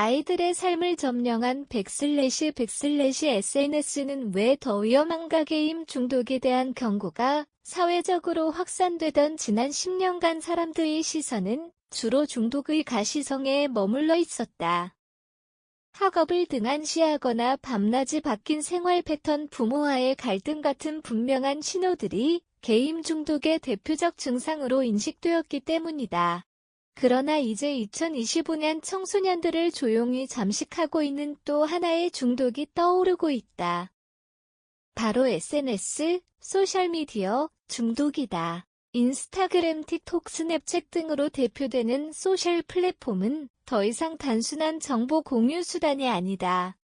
아이들의 삶을 점령한 SNS는 왜 더 위험한가? 게임 중독에 대한 경고가 사회적으로 확산되던 지난 10년간 사람들의 시선은 주로 중독의 가시성에 머물러 있었다. 학업을 등한시하거나 밤낮이 바뀐 생활 패턴, 부모와의 갈등 같은 분명한 신호들이 게임 중독의 대표적 증상으로 인식되었기 때문이다. 그러나 이제 2025년 청소년들을 조용히 잠식하고 있는 또 하나의 중독이 떠오르고 있다. 바로 SNS, 소셜미디어 중독이다. 인스타그램, 틱톡, 스냅챗 등으로 대표되는 소셜 플랫폼은 더 이상 단순한 정보 공유 수단이 아니다.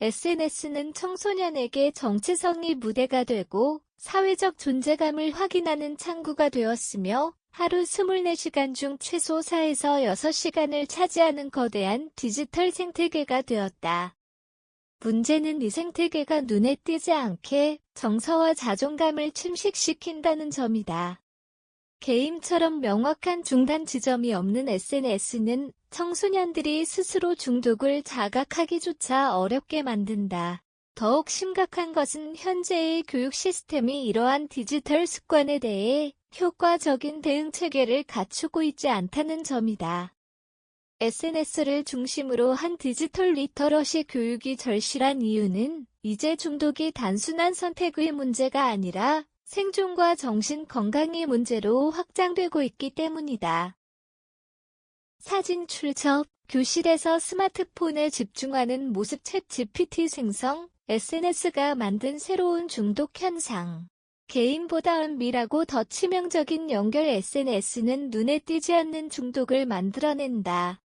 SNS는 청소년에게 정체성이 무대가 되고 사회적 존재감을 확인하는 창구가 되었으며 하루 24시간 중 최소 4에서 6시간을 차지하는 거대한 디지털 생태계가 되었다. 문제는 이 생태계가 눈에 띄지 않게 정서와 자존감을 침식시킨다는 점이다. 게임처럼 명확한 중단 지점이 없는 SNS는 청소년들이 스스로 중독을 자각하기조차 어렵게 만든다. 더욱 심각한 것은 현재의 교육 시스템이 이러한 디지털 습관에 대해 효과적인 대응 체계를 갖추고 있지 않다는 점이다. SNS를 중심으로 한 디지털 리터러시 교육이 절실한 이유는 이제 중독이 단순한 선택의 문제가 아니라 생존과 정신 건강의 문제로 확장되고 있기 때문이다. 사진 출처, 교실에서 스마트폰에 집중하는 모습, 챗GPT 생성, SNS가 만든 새로운 중독 현상. 게임보다 은밀하고 더 치명적인 연결. SNS는 눈에 띄지 않는 중독을 만들어낸다.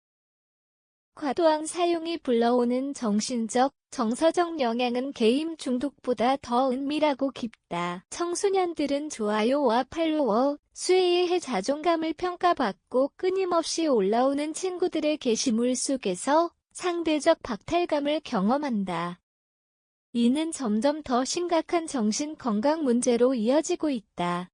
과도한 사용이 불러오는 정신적, 정서적 영향은 게임 중독보다 더 은밀하고 깊다. 청소년들은 좋아요와 팔로워, 수에 의해 자존감을 평가받고 끊임없이 올라오는 친구들의 게시물 속에서 상대적 박탈감을 경험한다. 이는 점점 더 심각한 정신 건강 문제로 이어지고 있다.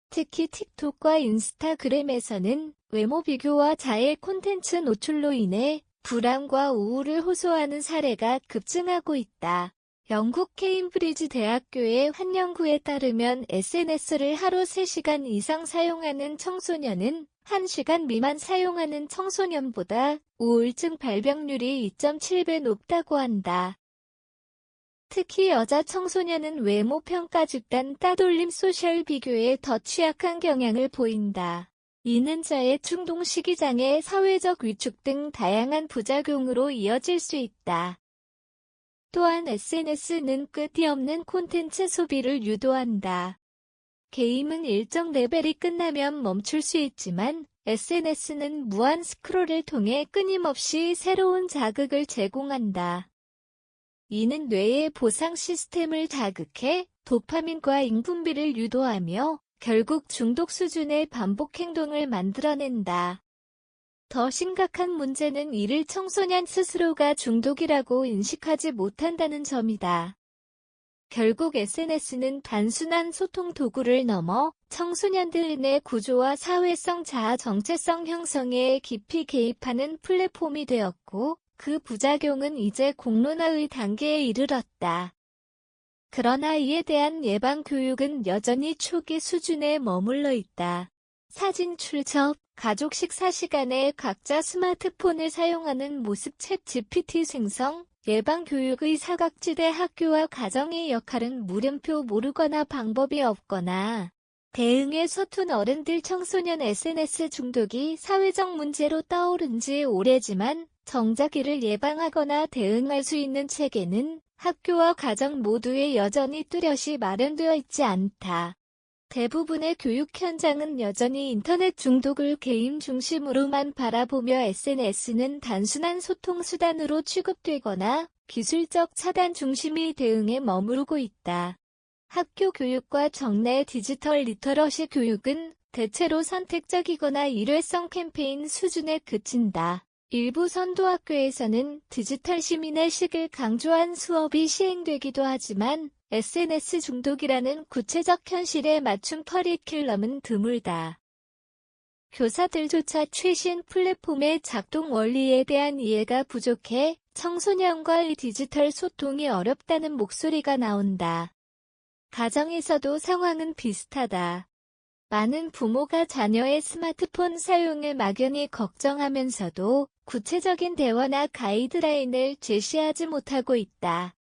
특히 틱톡과 인스타그램에서는 외모 비교와 자해 콘텐츠 노출로 인해 불안과 우울을 호소하는 사례가 급증하고 있다. 영국 케임브리지 대학교의 한 연구에 따르면 SNS를 하루 3시간 이상 사용하는 청소년은 1시간 미만 사용하는 청소년보다 우울증 발병률이 2.7배 높다고 한다. 특히 여자 청소년은 외모 평가 집단 따돌림 소셜 비교에 더 취약한 경향을 보인다. 이는 자해 충동 시기장애, 사회적 위축 등 다양한 부작용으로 이어질 수 있다. 또한 SNS는 끝이 없는 콘텐츠 소비를 유도한다. 게임은 일정 레벨이 끝나면 멈출 수 있지만 SNS는 무한 스크롤을 통해 끊임없이 새로운 자극을 제공한다. 이는 뇌의 보상 시스템을 자극해 도파민과 인분비를 유도하며 결국 중독 수준의 반복 행동을 만들어낸다. 더 심각한 문제는 이를 청소년 스스로가 중독이라고 인식하지 못한다는 점이다. 결국 SNS는 단순한 소통 도구를 넘어 청소년들 내 구조와 사회성, 자아 정체성 형성에 깊이 개입하는 플랫폼이 되었고, 그 부작용은 이제 공론화의 단계에 이르렀다. 그러나 이에 대한 예방 교육은 여전히 초기 수준에 머물러 있다. 사진 출처, 가족 식사 시간에 각자 스마트폰을 사용하는 모습, 챗GPT 생성, 예방 교육의 사각지대. 학교와 가정의 역할은 물음표. 모르거나 방법이 없거나 대응에 서툰 어른들. 청소년 SNS 중독이 사회적 문제로 떠오른 지 오래지만 정작 이를 예방하거나 대응할 수 있는 체계는 학교와 가정 모두에 여전히 뚜렷이 마련되어 있지 않다. 대부분의 교육 현장은 여전히 인터넷 중독을 게임 중심으로만 바라보며 SNS는 단순한 소통 수단으로 취급되거나 기술적 차단 중심의 대응에 머무르고 있다. 학교 교육과 정례 디지털 리터러시 교육은 대체로 선택적이거나 일회성 캠페인 수준에 그친다. 일부 선도학교에서는 디지털 시민의식을 강조한 수업이 시행되기도 하지만 SNS 중독이라는 구체적 현실에 맞춘 커리큘럼은 드물다. 교사들조차 최신 플랫폼의 작동 원리에 대한 이해가 부족해 청소년과의 디지털 소통이 어렵다는 목소리가 나온다. 가정에서도 상황은 비슷하다. 많은 부모가 자녀의 스마트폰 사용을 막연히 걱정하면서도 구체적인 대화나 가이드라인을 제시하지 못하고 있다.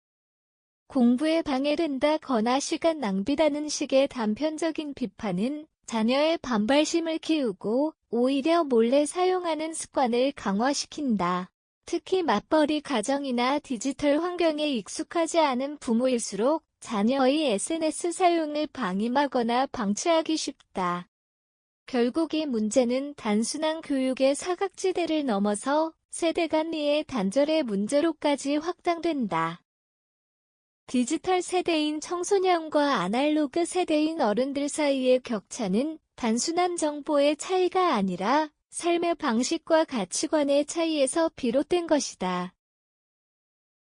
공부에 방해된다거나 시간 낭비라는 식의 단편적인 비판은 자녀의 반발심을 키우고 오히려 몰래 사용하는 습관을 강화시킨다. 특히 맞벌이 가정이나 디지털 환경에 익숙하지 않은 부모일수록 자녀의 SNS 사용을 방임하거나 방치하기 쉽다. 결국 이 문제는 단순한 교육의 사각지대를 넘어서 세대 간 이해 단절의 문제로까지 확장된다. 디지털 세대인 청소년과 아날로그 세대인 어른들 사이의 격차는 단순한 정보의 차이가 아니라 삶의 방식과 가치관의 차이에서 비롯된 것이다.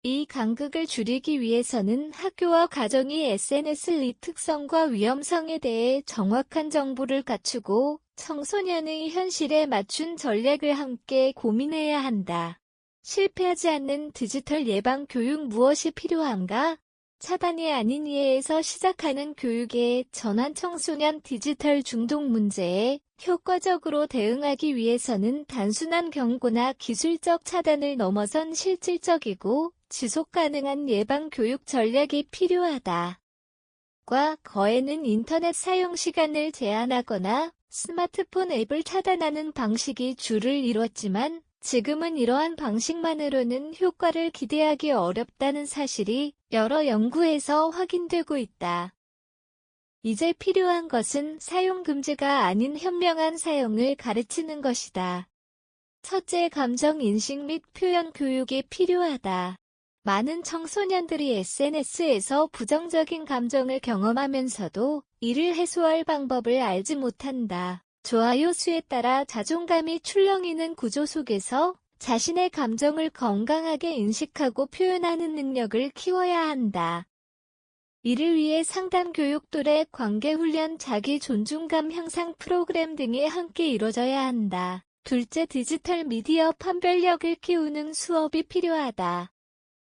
이 간극을 줄이기 위해서는 학교와 가정이 SNS의 특성과 위험성에 대해 정확한 정보를 갖추고 청소년의 현실에 맞춘 전략을 함께 고민해야 한다. 실패하지 않는 디지털 예방 교육 무엇이 필요한가? 차단이 아닌 이해에서 시작하는 교육의 전환. 청소년 디지털 중독 문제에 효과적으로 대응하기 위해서는 단순한 경고나 기술적 차단을 넘어선 실질적이고 지속 가능한 예방 교육 전략이 필요하다. 과거에는 인터넷 사용 시간을 제한하거나 스마트폰 앱을 차단하는 방식이 주를 이뤘지만 지금은 이러한 방식만으로는 효과를 기대하기 어렵다는 사실이 여러 연구에서 확인되고 있다. 이제 필요한 것은 사용 금지가 아닌 현명한 사용을 가르치는 것이다. 첫째, 감정 인식 및 표현 교육이 필요하다. 많은 청소년들이 SNS에서 부정적인 감정을 경험하면서도 이를 해소할 방법을 알지 못한다. 좋아요 수에 따라 자존감이 출렁이는 구조 속에서 자신의 감정을 건강하게 인식하고 표현하는 능력을 키워야 한다. 이를 위해 상담 교육, 또래 관계 훈련, 자기 존중감 향상 프로그램 등이 함께 이루어져야 한다. 둘째, 디지털 미디어 판별력을 키우는 수업이 필요하다.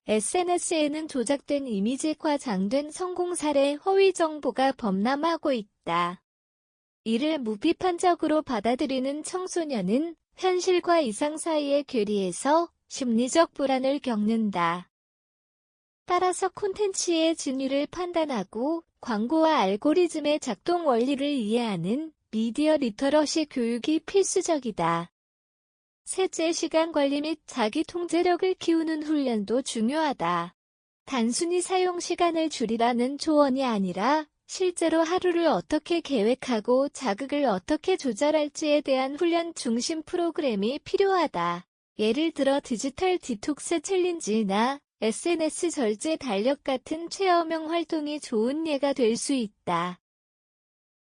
SNS에는 조작된 이미지, 과장된 성공 사례, 허위 정보가 범람하고 있다. 이를 무비판적으로 받아들이는 청소년은 현실과 이상 사이의 괴리에서 심리적 불안을 겪는다. 따라서 콘텐츠의 진위를 판단하고 광고와 알고리즘의 작동 원리를 이해하는 미디어 리터러시 교육이 필수적이다. 셋째, 시간 관리 및 자기 통제력을 키우는 훈련도 중요하다. 단순히 사용 시간을 줄이라는 조언이 아니라 실제로 하루를 어떻게 계획하고 자극을 어떻게 조절할지에 대한 훈련 중심 프로그램이 필요하다. 예를 들어 디지털 디톡스 챌린지나 SNS 절제 달력 같은 체험형 활동이 좋은 예가 될 수 있다.